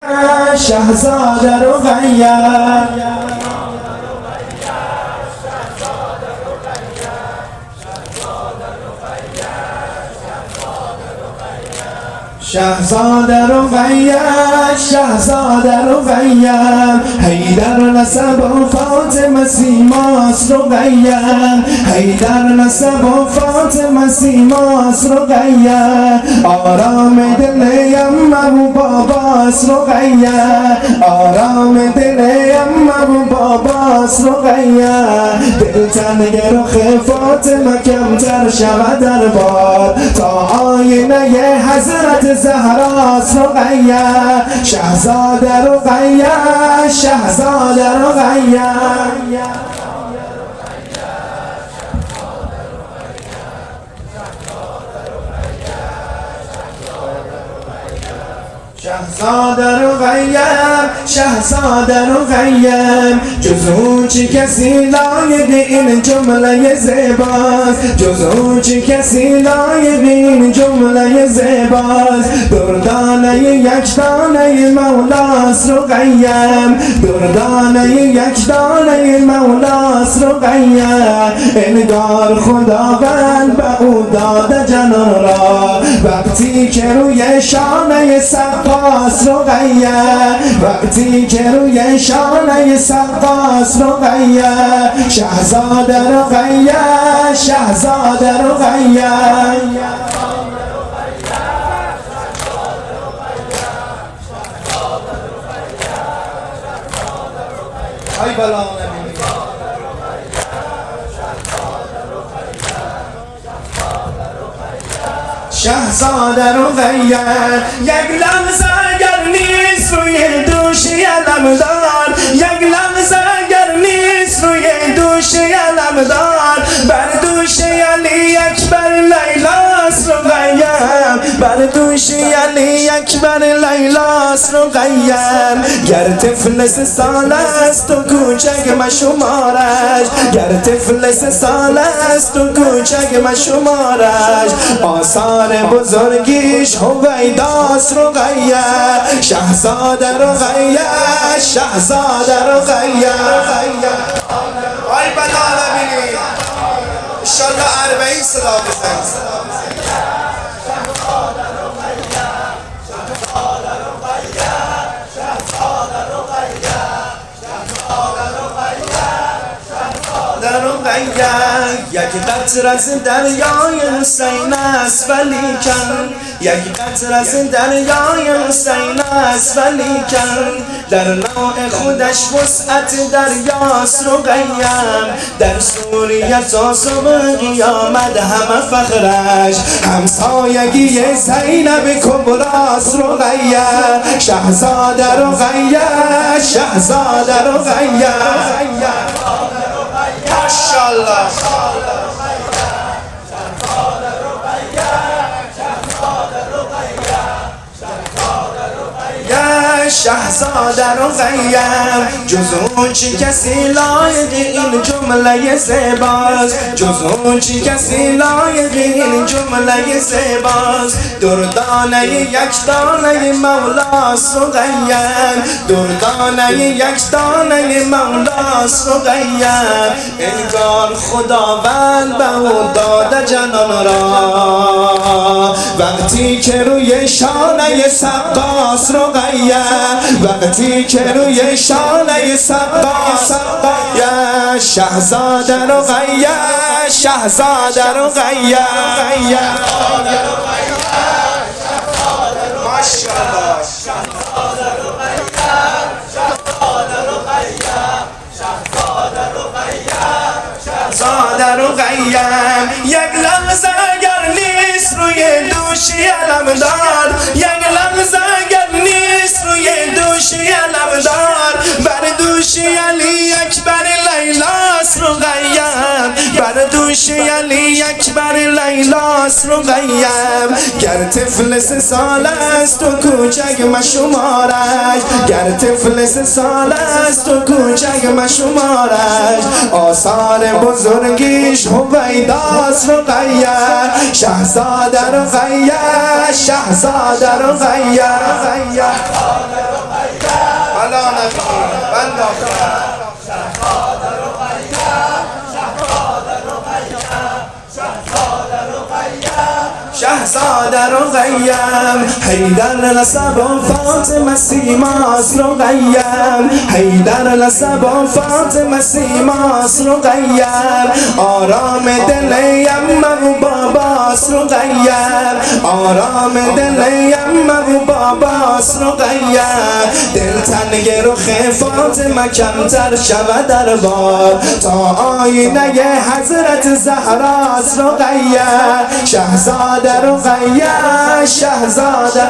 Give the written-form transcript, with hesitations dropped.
شهزاده رقیه شهزاده رقیه شهزاده رقیه حیدر نسب و فاطمه سیماس رقیه حیدر نسب و فاطمه سیماس رقیه آرام دل امه و باباس رقیه آرام دل امه و باباس رقیه دلتنگ رخ فاطمه کمتر شود در بار تا آینه حضرت زهراس رقیه شهزاده رقیه شهزاده رقیه شهزاده رقیه شهزاده رقیه جز او چه کسی لایق این جمله زیباست جز او چه کسی لایق این جمله زیباست دردانه یک دانه مولاس رقیه دردانه یک دانه مولاس رقیه انگار خداوند به او داده جنان را وقتی که روی شانه سقاس رقیه وقتی که روی شانه سقاس رقیه شهزاده رقیه شهزاده رقیه ای بلا شهزاده رقیه یک لحظه اگر نیست روی دوش علمدار یک لحظه اگر نیست روی دوش علمدار بر دوش علی اکبر لیلاس رقیه بر دوش علی اکبر لیلاس رقیه گر طفل 3 سال است و کوچک مشمارش گر طفل 3 سال است و کوچک مشمارش آثار بزرگیش هویداس رقیه شهزاده رقیه شهزاده رقیه آی بدانه بینی انشالله 40 صدا بزن یک قطره از دریای حسین است ولیکن یک قطره از دریای حسین است ولیکن در نوع خودش وسعت دریاست رقیه در سوریه تا صبح قیامت همه فخرش همسایگی زینب کبراست رقیه شهزاده رقیه شهزاده رقیه ماشاءالله شهزاده رقیه جز اون چی کسی لایق این جمله زیباست جز اون چی کسی لایق این جمله زیباست دردانه یک دانه مولاس رقیه دردانه یک دانه مولاس رقیه انگار خداوند به او داده جنان را وقتی که روی شانه سقاس رقیه وقتی که روی شانه سقاس یا شهزاده رقیه شهزاده رقیه ماشاءالله شهزاده رقیه یک لحظه اگر نیست روی دوشی علمدار یک لحظه اگر نیست روی دوشی علمدار بر دوشی علی اکبر لیلاس رقیه بر دوشی علی اکبر لیلاس رقیه گر طفل 3 سال است و کوچک مشمارش گر طفل 3 سال است و کوچک مشمارش آثار بزرگیش هویداس رقیه شهزاده رقیه شهزاده رقیه رقیم حیدر نسب و فاطمه سیماس رقیم حیدر نسب و فاطمه سیماس رقیم آرام دل یمه و باباس رقیم آرام دل یمه و باباس رقیم دل تنگ رخ فاطمه کمتر شود در بار تا آینه حضرت زهراس رقیه شهزاده رقیه شهزاده